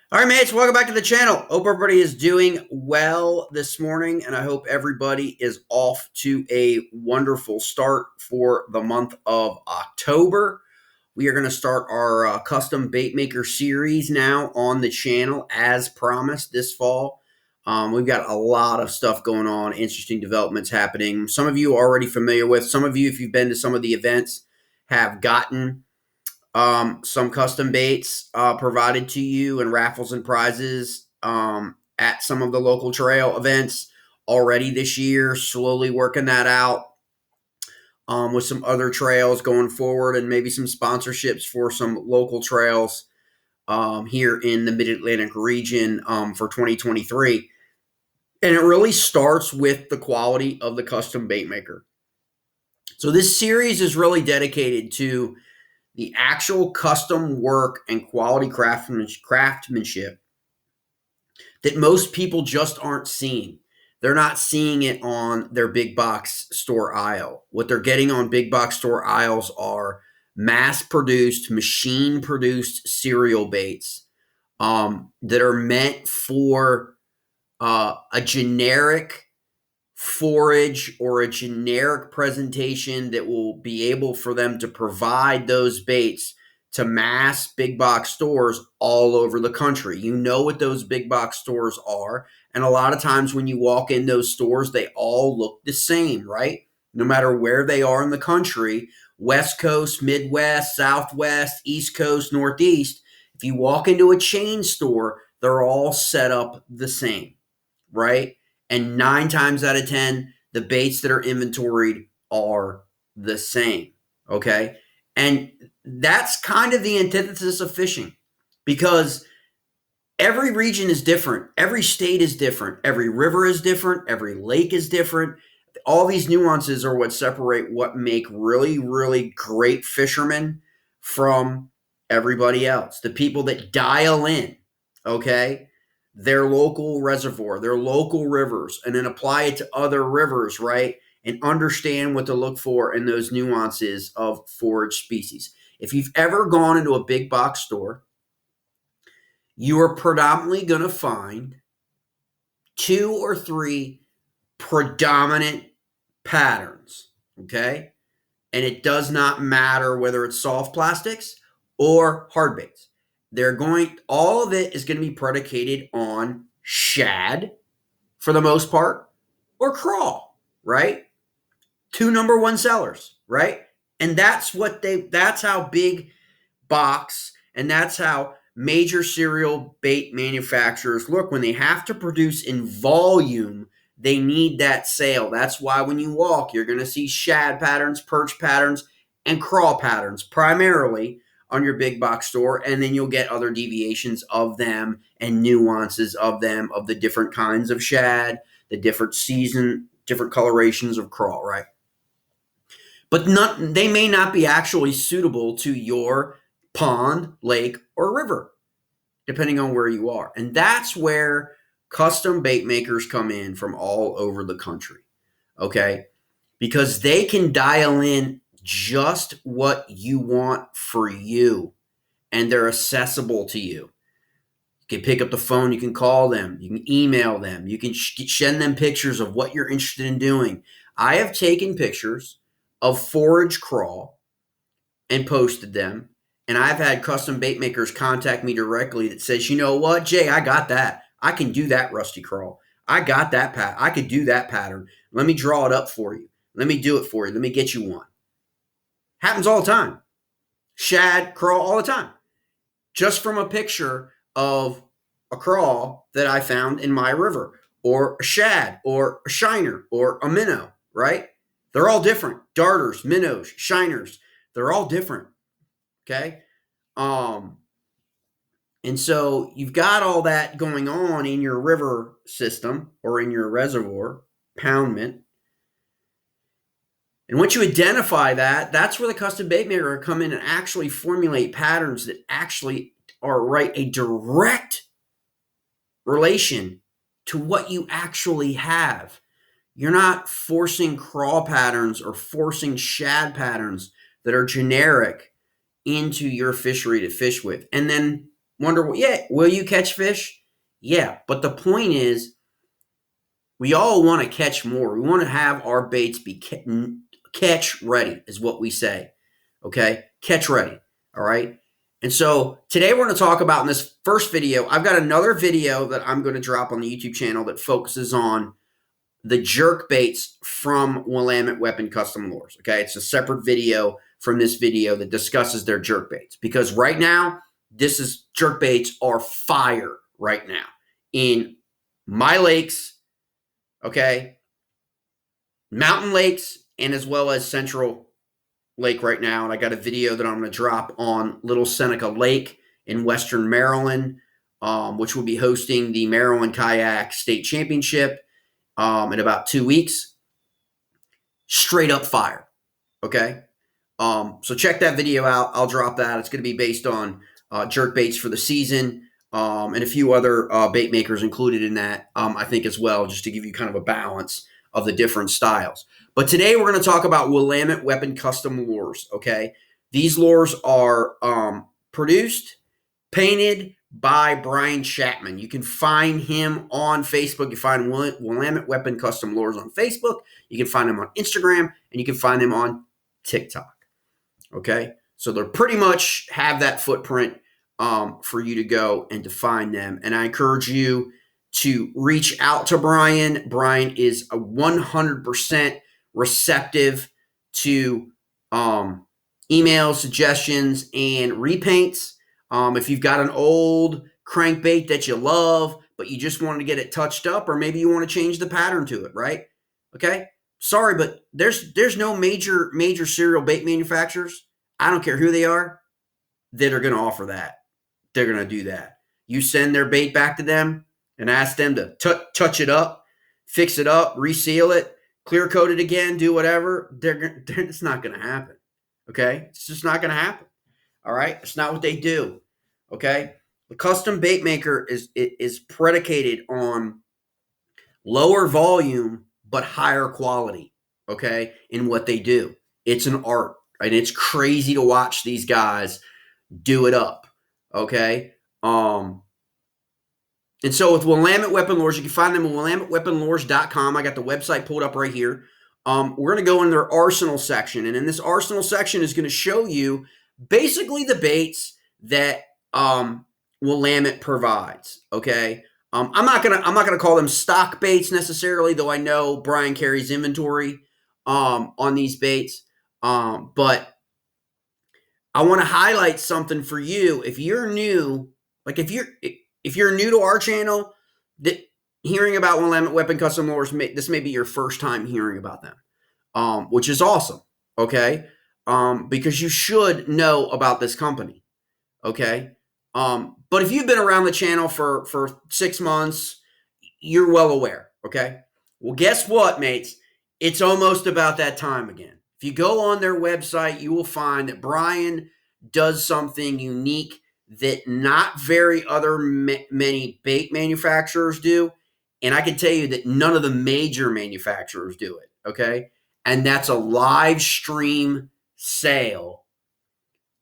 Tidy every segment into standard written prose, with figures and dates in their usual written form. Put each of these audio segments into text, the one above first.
All right, mates, welcome back to the channel. Hope everybody is doing well this morning, and I hope everybody is off to a wonderful start for the month of October. We are going to start our custom Baitmaker series now on the channel as promised this fall. We've got a lot of stuff going on, interesting developments happening. Some of you are already familiar with. Some of you, if you've been to some of the events, have gotten some custom baits provided to you and raffles and prizes at some of the local trail events already this year. Slowly working that out with some other trails going forward and maybe some sponsorships for some local trails here in the Mid-Atlantic region for 2023. And it really starts with the quality of the custom bait maker. So this series is really dedicated to the actual custom work and quality craftsmanship that most people just aren't seeing. They're not seeing it on their big box store aisle. What they're getting on big box store aisles are mass-produced, machine-produced cereal baits that are meant for a generic forage or a generic presentation that will be able for them to provide those baits to mass big box stores all over the country. You know what those big box stores are. And a lot of times when you walk in those stores, they all look the same, right? No matter where they are in the country, West Coast, Midwest, Southwest, East Coast, Northeast, if you walk into a chain store, they're all set up the same, right? And 9 times out of 10, the baits that are inventoried are the same, okay? And that's kind of the antithesis of fishing because every region is different. Every state is different. Every river is different. Every lake is different. All these nuances are what separate what make really, really great fishermen from everybody else. The people that dial in, okay, their local reservoir, their local rivers, and then apply it to other rivers, right? And understand what to look for in those nuances of forage species. If you've ever gone into a big box store, you are predominantly going to find 2 or 3 predominant patterns, okay? And it does not matter whether it's soft plastics or hard baits. All of it is going to be predicated on shad for the most part or crawl, right? 2 number 1 sellers, right? And that's how big box and that's how major cereal bait manufacturers look when they have to produce in volume. They need that sale. That's why when you walk, you're going to see shad patterns, perch patterns, and crawl patterns primarily on your big box store. And then you'll get other deviations of them and nuances of them, of the different kinds of shad, the different season, different colorations of crawl, right? But they may not be actually suitable to your pond, lake, or river, depending on where you are. And that's where custom bait makers come in from all over the country, okay? Because they can dial in just what you want for you, and they're accessible to you. You can pick up the phone, you can call them, you can email them, you can send them pictures of what you're interested in doing. I have taken pictures of forage crawl and posted them. And I've had custom bait makers contact me directly that says, you know what, Jay, I got that. I can do that rusty crawl. I got that I could do that pattern. Let me draw it up for you. Let me do it for you. Let me get you one. Happens all the time. Shad, crawl, all the time. Just from a picture of a crawl that I found in my river, or a shad, or a shiner, or a minnow, right? They're all different. Darters, minnows, shiners, they're all different. Okay. And so you've got all that going on in your river system or in your reservoir, poundment. And once you identify that, that's where the custom bait maker will come in and actually formulate patterns that actually are a direct relation to what you actually have. You're not forcing crawl patterns or forcing shad patterns that are generic into your fishery to fish with. And then wonder, yeah, will you catch fish? Yeah, but the point is, we all want to catch more. We want to have our baits be catch ready, is what we say. Okay, catch ready. All right. And so today we're going to talk about in this first video. I've got another video that I'm going to drop on the YouTube channel that focuses on the jerk baits from Willamette Weapon Custom Lures. Okay, it's a separate video from this video that discusses their jerk baits, because right now jerk baits are fire right now in my lakes. Okay, mountain lakes, and as well as Central Lake right now. And I got a video that I'm going to drop on Little Seneca Lake in Western Maryland, which will be hosting the Maryland Kayak State Championship in about 2 weeks. Straight up fire. Okay. So check that video out. I'll drop that. It's going to be based on jerk baits for the season, and a few other bait makers included in that, I think, as well, just to give you kind of a balance of the different styles. But today we're going to talk about Willamette Weapon Custom Lures. Okay. These lures are produced, painted by Brian Chapman. You can find him on Facebook. You find Willamette Weapon Custom Lures on Facebook. You can find him on Instagram, and you can find him on TikTok. Okay, so they pretty much have that footprint for you to go and to find them. And I encourage you to reach out to Brian. Brian is a 100% receptive to emails, suggestions, and repaints. If you've got an old crankbait that you love, but you just want to get it touched up, or maybe you want to change the pattern to it, right? Okay. Sorry, but there's no major serial bait manufacturers, I don't care who they are, that are going to offer that. They're going to do that. You send their bait back to them and ask them to touch it up, fix it up, reseal it, clear coat it again, do whatever. It's not going to happen. Okay? It's just not going to happen. All right? It's not what they do. Okay? The custom bait maker is predicated on lower volume but higher quality, okay, in what they do. It's an art, and it's crazy to watch these guys do it up, okay? And so with Willamette Weapon Lures, you can find them at WillametteWeaponLures.com. I got the website pulled up right here. We're going to go in their arsenal section, and in this arsenal section is going to show you basically the baits that Willamette provides, okay? I'm not gonna call them stock baits necessarily, though I know Brian carries inventory on these baits. But I want to highlight something for you. If you're new, like if you're new to our channel, that hearing about Willamette Weapon Custom Lures, this may be your first time hearing about them, which is awesome. Okay, because you should know about this company. Okay. But if you've been around the channel for 6 months, you're well aware, okay? Well, guess what, mates? It's almost about that time again. If you go on their website, you will find that Brian does something unique that not very many bait manufacturers do, and I can tell you that none of the major manufacturers do it, okay? And that's a live stream sale,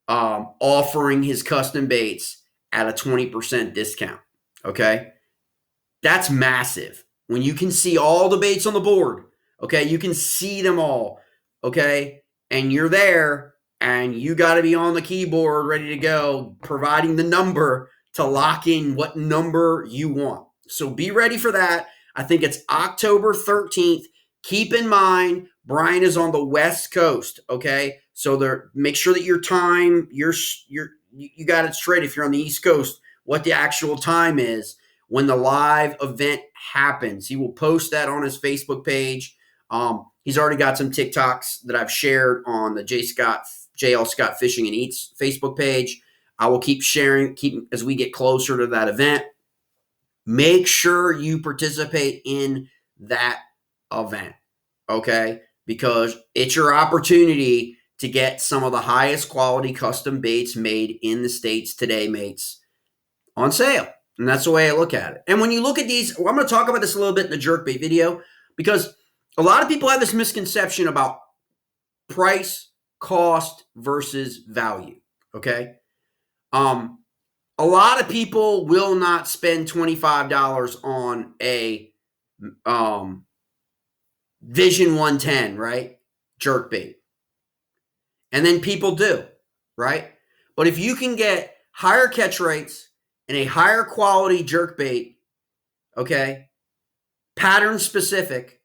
offering his custom baits at a 20% discount. Okay. That's massive. When you can see all the baits on the board, okay, you can see them all, okay, and you're there and you got to be on the keyboard ready to go, providing the number to lock in what number you want. So be ready for that. I think it's October 13th. Keep in mind, Brian is on the West Coast, okay? So make sure that your time, you got it straight if you're on the East Coast, what the actual time is when the live event happens. He will post that on his Facebook page. He's already got some TikToks that I've shared on the JL Scott Fishing and Eats Facebook page. I will keep sharing, as we get closer to that event. Make sure you participate in that event, okay? Because it's your opportunity to get some of the highest quality custom baits made in the States today, mates, on sale. And that's the way I look at it. And when you look at these, I'm going to talk about this a little bit in the jerkbait video, because a lot of people have this misconception about price, cost versus value, okay? A lot of people will not spend $25 on a Vision 110, right? Jerk bait. And then people do, right? But if you can get higher catch rates and a higher quality jerk bait, okay, pattern specific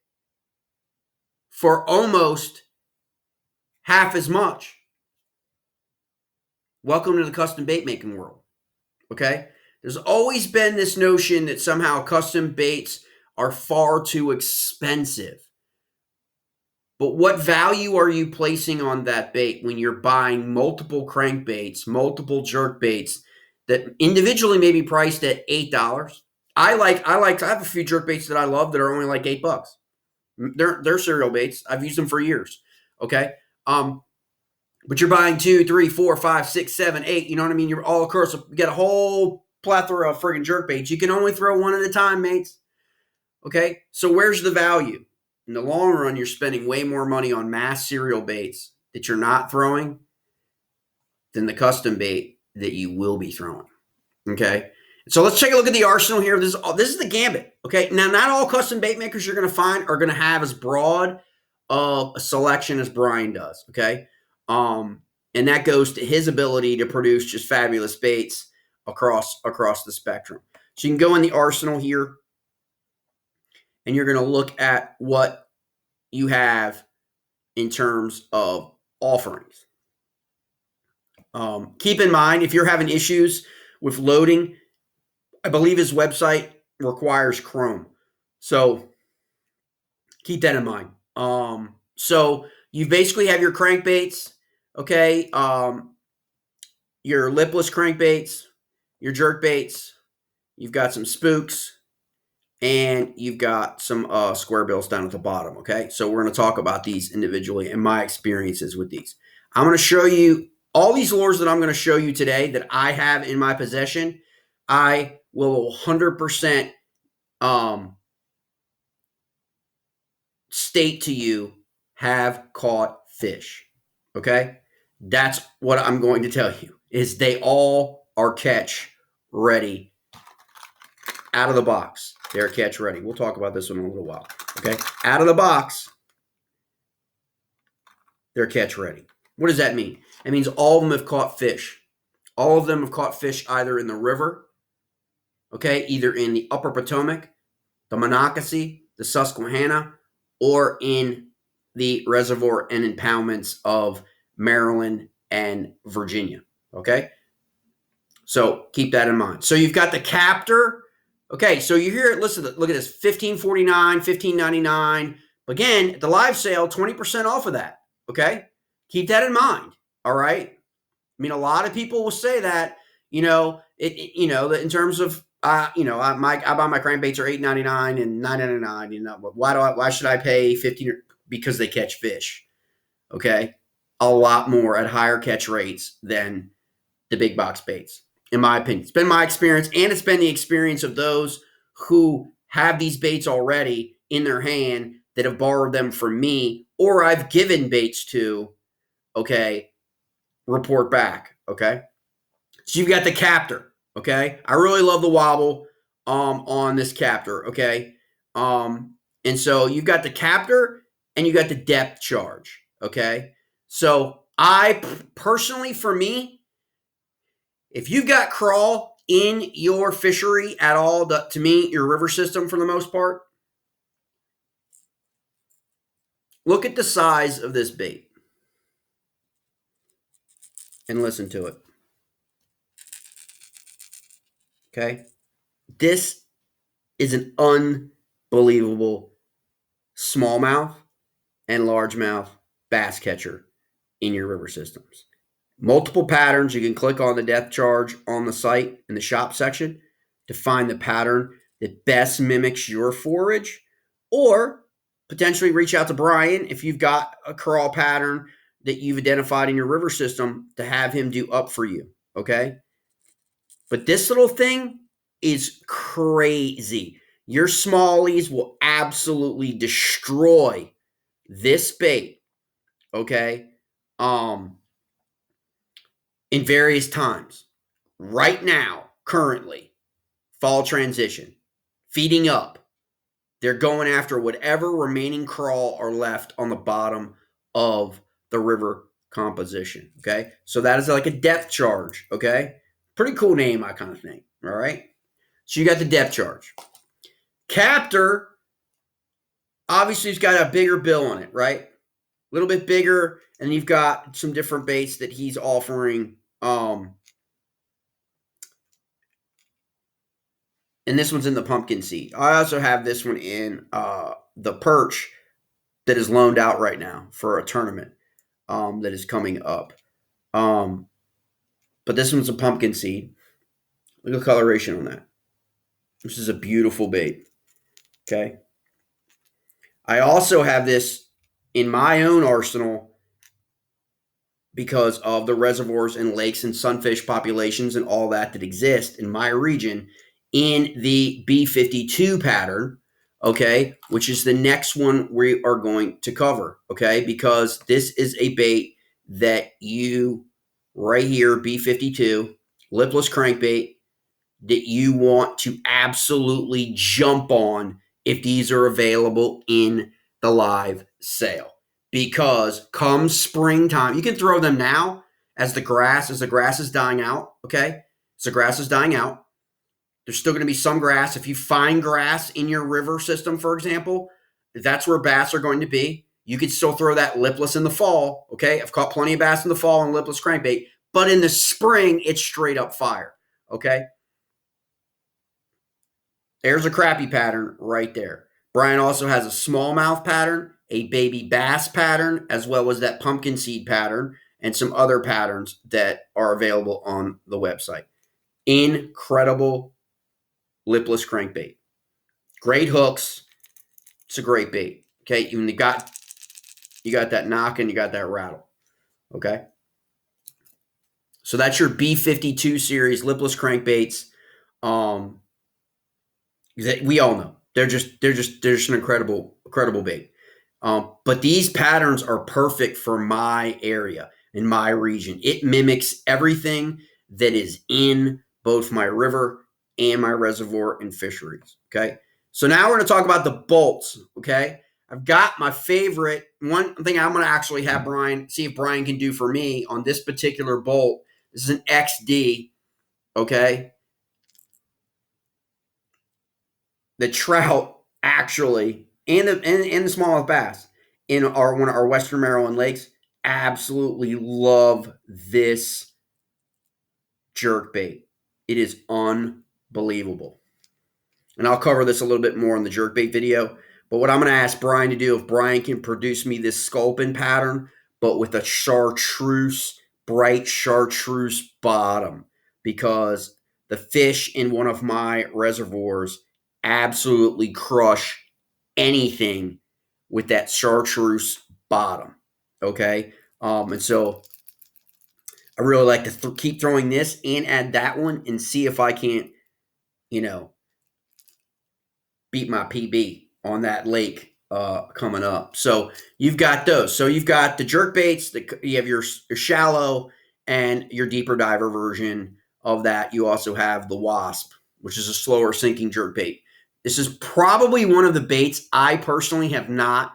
for almost half as much, welcome to the custom bait making world, okay? There's always been this notion that somehow custom baits are far too expensive. But what value are you placing on that bait when you're buying multiple crankbaits, multiple jerk baits that individually may be priced at $8? I have a few jerk baits that I love that are only like $8. They're cereal baits. I've used them for years. Okay. But you're buying 2, 3, 4, 5, 6, 7, 8. You know what I mean? You're all across. You get a whole plethora of friggin' jerk baits. You can only throw one at a time, mates. Okay. So where's the value? In the long run, you're spending way more money on mass cereal baits that you're not throwing than the custom bait that you will be throwing. Okay. So let's take a look at the arsenal here. This is the gambit. Okay. Now, not all custom bait makers you're going to find are going to have as broad of a selection as Brian does. Okay. And that goes to his ability to produce just fabulous baits across the spectrum. So you can go in the arsenal here, and you're going to look at what you have in terms of offerings. Keep in mind, if you're having issues with loading, I believe his website requires Chrome. So keep that in mind. So you basically have your crankbaits, okay? Your lipless crankbaits, your jerkbaits, you've got some spooks, and you've got some square bills down at the bottom, okay? So we're going to talk about these individually and my experiences with these. I'm going to show you all these lures that I'm going to show you today that I have in my possession. I will 100% state to you have caught fish, okay? That's what I'm going to tell you, is they all are catch ready out of the box. They're catch ready. We'll talk about this one in a little while. Okay. Out of the box, they're catch ready. What does that mean? It means all of them have caught fish. All of them have caught fish either in the river, okay, either in the upper Potomac, the Monocacy, the Susquehanna, or in the reservoir and impoundments of Maryland and Virginia. Okay. So keep that in mind. So you've got the Captor. Okay, so you hear it. Listen, look at this: $15.49, $15.99. Again, at the live sale, 20% off of that. Okay, keep that in mind. All right. I mean, a lot of people will say that. In terms of I buy my crankbaits are $8.99 and $9.99. Why should I pay $15? Because they catch fish. Okay, a lot more at higher catch rates than the big box baits. In my opinion, it's been my experience, and it's been the experience of those who have these baits already in their hand that have borrowed them from me, or I've given baits to, okay, report back, okay? So you've got the Captor, okay? I really love the wobble on this Captor, okay? And so you've got the Captor and you got the depth charge, okay? So I personally, for me, if you've got crawl in your fishery at all, to me, your river system for the most part, look at the size of this bait and listen to it. Okay? This is an unbelievable smallmouth and largemouth bass catcher in your river systems. Multiple patterns. You can click on the depth charge on the site in the shop section to find the pattern that best mimics your forage, or potentially reach out to Brian if you've got a crawl pattern that you've identified in your river system to have him do up for you, okay? But this little thing is crazy. Your smallies will absolutely destroy this bait, okay? In various times. right now, currently, fall transition, feeding up. They're going after whatever remaining crawl are left on the bottom of the river composition. Okay. So that is like a depth charge. Okay. Pretty cool name, I kind of think. All right. So you got the depth charge. Captor, obviously, he's got a bigger bill on it, right? A little bit bigger. And you've got some different baits that he's offering. And this one's in the pumpkin seed. I also have this one in the perch that is loaned out right now for a tournament that is coming up. But this one's a pumpkin seed. Look at the coloration on that. This is a beautiful bait. Okay. I also have this in my own arsenal because of the reservoirs and lakes and sunfish populations and all that exist in my region in the B52 pattern, okay, which is the next one we are going to cover, okay, because this is a bait that you, right here, B52, lipless crankbait, that you want to absolutely jump on if these are available in the live sale. Because come springtime, you can throw them now as the grass is dying out, okay? As the grass is dying out. There's still going to be some grass. If you find grass in your river system, for example, that's where bass are going to be. You could still throw that lipless in the fall, okay? I've caught plenty of bass in the fall on lipless crankbait, but in the spring, it's straight up fire, okay? There's a crappie pattern right there. Brian also has a smallmouth pattern, a baby bass pattern, as well as that pumpkin seed pattern, and some other patterns that are available on the website. Incredible lipless crankbait. Great hooks. It's a great bait. Okay, you got that knock and you got that rattle. Okay. So that's your B52 series lipless crankbaits. That we all know they're just an incredible bait. But these patterns are perfect for my area, in my region. It mimics everything that is in both my river and my reservoir and fisheries. Okay. So now we're going to talk about the bolts. Okay. I've got my favorite one thing I'm going to actually have Brian see if Brian can do for me on this particular bolt. This is an XD. Okay. The trout actually and the smallmouth bass in one of our Western Maryland lakes absolutely love this jerk bait. It is unbelievable. And I'll cover this a little bit more in the jerk bait video. But what I'm going to ask Brian to do, if Brian can produce me this sculpin pattern, but with a chartreuse, bright chartreuse bottom, because the fish in one of my reservoirs absolutely crush anything with that chartreuse bottom. Okay. And so I really like to keep throwing this and add that one and see if I can't, beat my PB on that lake coming up. So you've got those. So you've got the jerk baits, you have your shallow and your deeper diver version of that. You also have the wasp, which is a slower sinking jerk bait. This is probably one of the baits I personally have not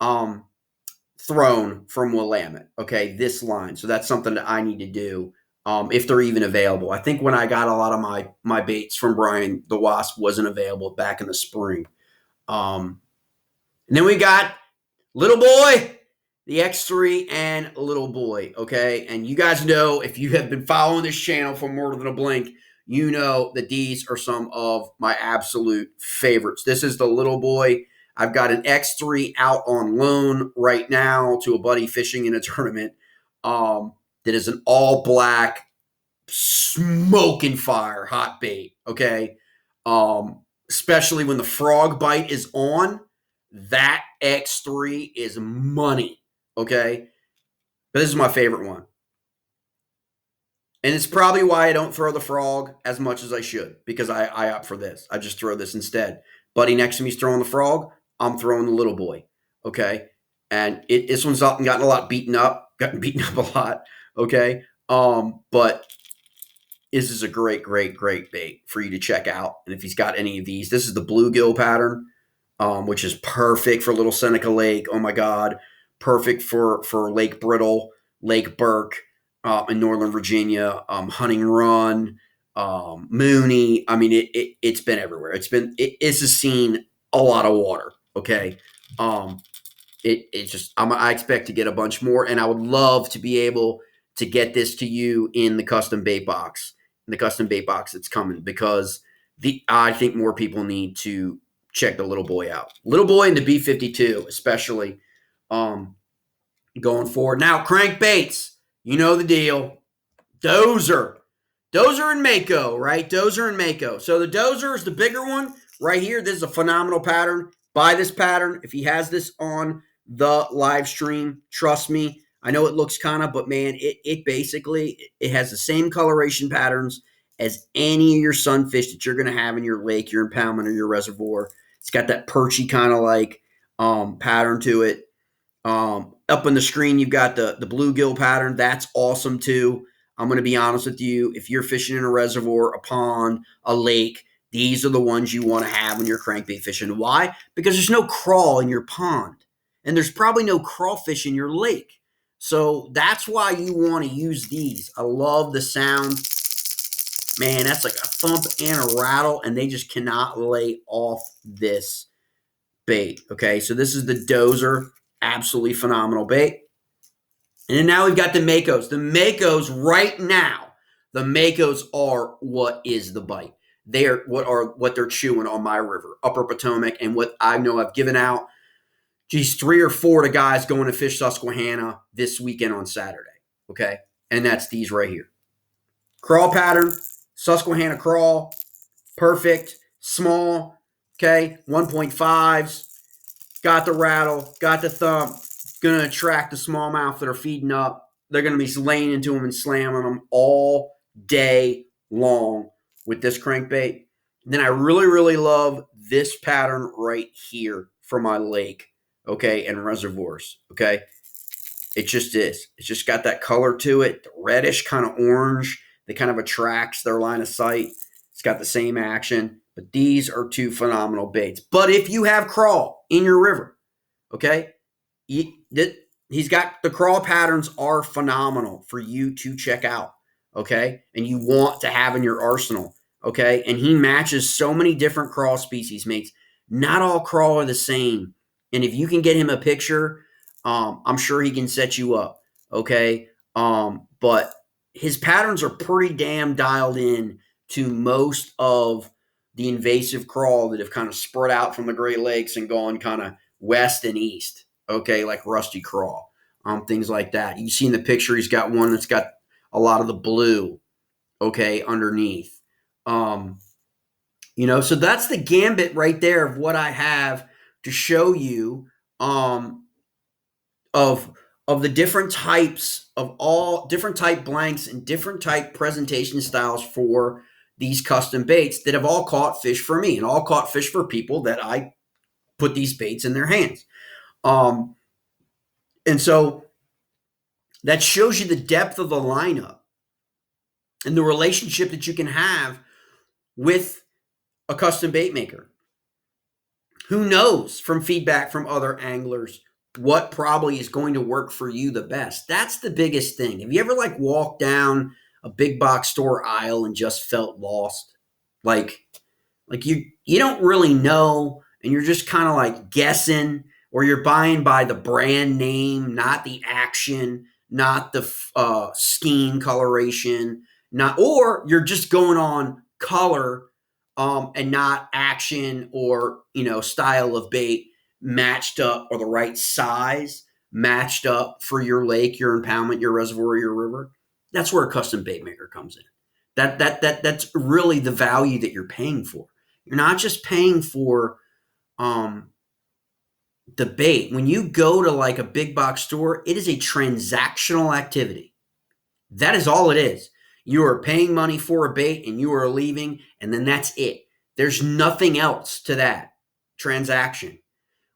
thrown from Willamette. Okay, this line. So that's something that I need to do if they're even available. I think when I got a lot of my baits from Brian, the wasp wasn't available back in the spring. And then we got Little Boy, the X3 and Little Boy. Okay, and you guys know, if you have been following this channel for more than a blink, you know that these are some of my absolute favorites. This is the Little Boy. I've got an X3 out on loan right now to a buddy fishing in a tournament that is an all black, smoking fire hot bait. Okay. Especially when the frog bite is on, that X3 is money. Okay. But this is my favorite one. And it's probably why I don't throw the frog as much as I should, because I opt for this. I just throw this instead. Buddy next to me is throwing the frog. I'm throwing the Little Boy. Okay. And this one's gotten a lot beaten up. Gotten beaten up a lot. Okay. But this is a great, great, great bait for you to check out. And if he's got any of these, this is the bluegill pattern, which is perfect for Little Seneca Lake. Oh my God, perfect for Lake Brittle, Lake Burke, in Northern Virginia, Hunting Run, Mooney. I mean, it's been everywhere. It's seen a lot of water. Okay. It's just I expect to get a bunch more, and I would love to be able to get this to you in the custom bait box. In the custom bait box that's coming, because I think more people need to check the little boy out. Little boy and the B52, especially going forward. Now, crankbaits, you know the deal. Dozer and Mako, right? Dozer and Mako. So the Dozer is the bigger one right here. This is a phenomenal pattern. Buy this pattern. If he has this on the live stream, trust me. I know it looks kind of, but man, it basically, it has the same coloration patterns as any of your sunfish that you're going to have in your lake, your impoundment, or your reservoir. It's got that perchy kind of like pattern to it. Up on the screen, you've got the bluegill pattern. That's awesome too. I'm going to be honest with you. If you're fishing in a reservoir, a pond, a lake, these are the ones you want to have when you're crankbait fishing. Why? Because there's no crawl in your pond, and there's probably no crawfish in your lake. So that's why you want to use these. I love the sound. Man, that's like a thump and a rattle, and they just cannot lay off this bait. Okay, so this is the Dozer. Absolutely phenomenal bait. And then now we've got the Makos. The Makos right now, the Makos are what is the bite. They are what they're chewing on my river, Upper Potomac, and what I know I've given out. Geez, 3 or 4 to guys going to fish Susquehanna this weekend on Saturday. Okay, and that's these right here. Crawl pattern, Susquehanna crawl, perfect, small. Okay, 1.5s. Got the rattle, got the thump, going to attract the smallmouth that are feeding up. They're going to be laying into them and slamming them all day long with this crankbait. Then I really, really love this pattern right here for my lake, okay, and reservoirs, okay? It just is. It's just got that color to it, the reddish kind of orange that kind of attracts their line of sight. It's got the same action. But these are 2 phenomenal baits. But if you have crawl in your river, okay, he's got the crawl patterns are phenomenal for you to check out, okay, and you want to have in your arsenal, okay, and he matches so many different crawl species, mates. Not all crawl are the same, and if you can get him a picture, I'm sure he can set you up, okay, but his patterns are pretty damn dialed in to most of the invasive crawl that have kind of spread out from the Great Lakes and gone kind of west and east, okay, like rusty crawl, things like that. You see in the picture, he's got one that's got a lot of the blue, okay, underneath. So that's the gambit right there of what I have to show you of the different types of all different type blanks and different type presentation styles for these custom baits that have all caught fish for me and all caught fish for people that I put these baits in their hands. And so that shows you the depth of the lineup and the relationship that you can have with a custom bait maker. Who knows from feedback from other anglers what probably is going to work for you the best? That's the biggest thing. Have you ever walked down a big box store aisle and just felt lost? Like you don't really know, and you're just kind of guessing, or you're buying by the brand name, not the action, not the scheme coloration, or you're just going on color and not action or style of bait matched up, or the right size matched up for your lake, your impoundment, your reservoir, your river. That's where a custom bait maker comes in. That's really the value that you're paying for. You're not just paying for the bait. When you go to a big box store, it is a transactional activity. That is all it is. You are paying money for a bait and you are leaving, and then that's it. There's nothing else to that transaction.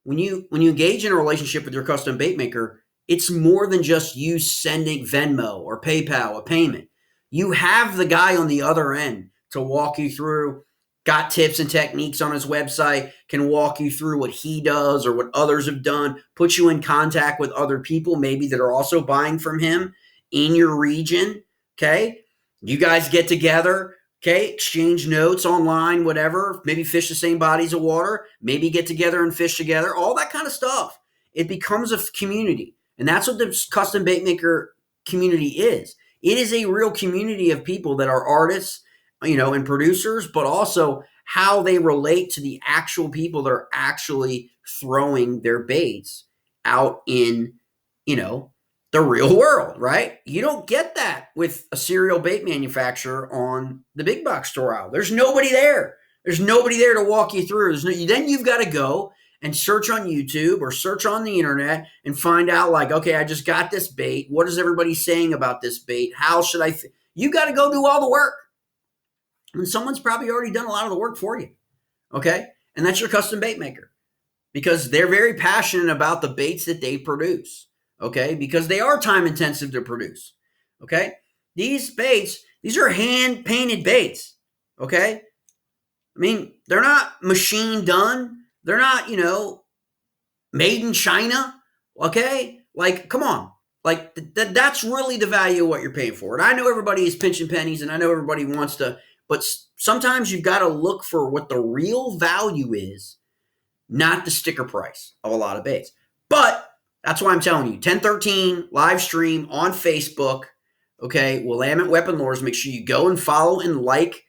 When you engage in a relationship with your custom bait maker, it's more than just you sending Venmo or PayPal a payment. You have the guy on the other end to walk you through, got tips and techniques on his website, can walk you through what he does or what others have done, put you in contact with other people maybe that are also buying from him in your region, okay? You guys get together, okay, exchange notes online, whatever, maybe fish the same bodies of water, maybe get together and fish together, all that kind of stuff. It becomes a community. And that's what the custom bait maker community is. It is a real community of people that are artists, and producers, but also how they relate to the actual people that are actually throwing their baits out in, the real world, right? You don't get that with a serial bait manufacturer on the big box store aisle. There's nobody there. There's nobody there to walk you through. Then you've got to go and search on YouTube or search on the internet and find out like, okay, I just got this bait. What is everybody saying about this bait? How should I? You got to go do all the work. And someone's probably already done a lot of the work for you. Okay. And that's your custom bait maker because they're very passionate about the baits that they produce. Okay. Because they are time intensive to produce. Okay. These baits, these are hand painted baits. Okay. I mean, they're not machine done. They're not, made in China. Okay. Like, come on. Like that's really the value of what you're paying for. And I know everybody is pinching pennies and I know everybody wants to, but sometimes you've got to look for what the real value is, not the sticker price of a lot of baits. But that's why I'm telling you, 1013 live stream on Facebook. Okay, Willamette Weapon Lures. Make sure you go and follow and like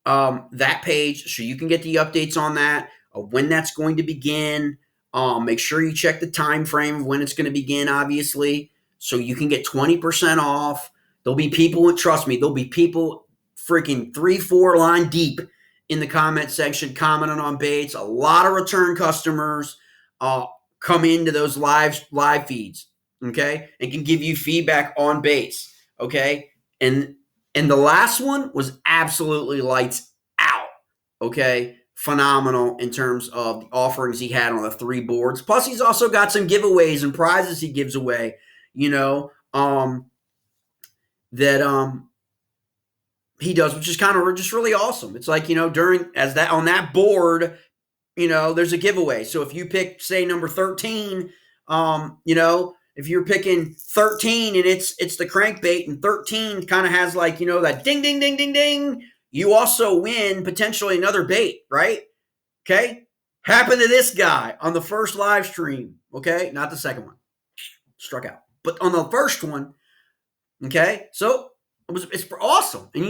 that page so you can get the updates on that, of when that's going to begin. Make sure you check the time frame of when it's going to begin, obviously, so you can get 20% off. There'll be people, trust me, there'll be people freaking 3-4 line deep in the comment section commenting on baits. A lot of return customers come into those live feeds, okay, and can give you feedback on baits, okay? And the last one was absolutely lights out, okay? Phenomenal in terms of the offerings he had on the 3 boards. Plus, he's also got some giveaways and prizes he gives away, that he does, which is kind of just really awesome. It's like, on that board, there's a giveaway. So if you pick, say, number 13, if you're picking 13 and it's the crankbait and 13 kind of has like, that ding, ding, ding, ding, ding, you also win potentially another bait, right? Okay. Happened to this guy on the first live stream. Okay. Not the second one. Struck out. But on the first one, okay. So it's awesome. And,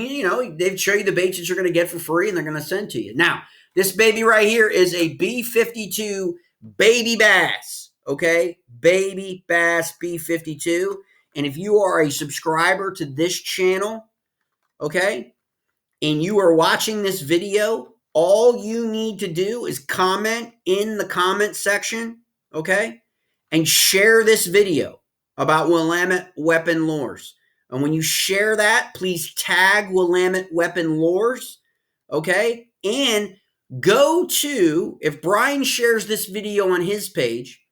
they show you the baits that you're going to get for free and they're going to send to you. Now, this baby right here is a B52 baby bass, okay? Baby bass B52. And if you are a subscriber to this channel, okay, and you are watching this video, all you need to do is comment in the comment section, okay, and share this video about Willamette Weapon Lures. And when you share that, please tag Willamette Weapon Lures, okay? And go to, if Brian shares this video on his page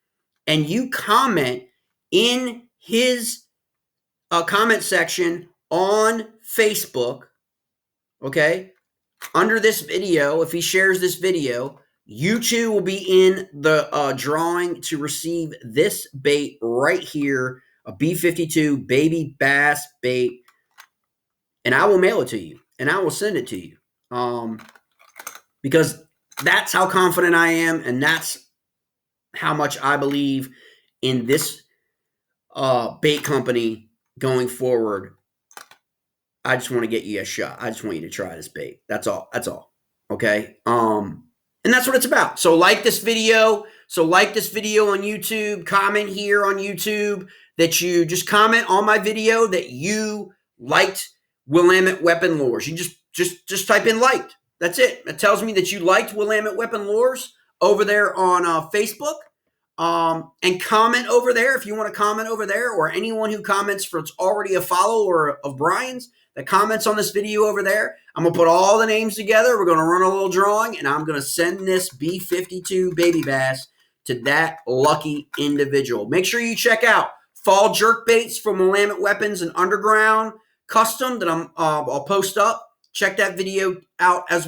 and you comment in his comment section on Facebook, okay, under this video, if he shares this video, you too will be in the drawing to receive this bait right here, a B52 baby bass bait, and I will mail it to you, and I will send it to you, because that's how confident I am, and that's how much I believe in this bait company going forward. I just want to get you a shot. I just want you to try this bait. That's all. That's all. Okay. And that's what it's about. So like this video. On YouTube. Comment here on YouTube that you just comment on my video that you liked Willamette Weapon Lures. You just type in liked. That's it. It tells me that you liked Willamette Weapon Lures over there on Facebook. And comment over there if you want to comment over there, or anyone who comments for it's already a follower of Brian's that comments on this video over there. I'm going to put all the names together. We're going to run a little drawing, and I'm going to send this B52 baby bass to that lucky individual. Make sure you check out fall jerk baits from Willamette Weapons and Underground. custom that I'll post up. Check that video out as well.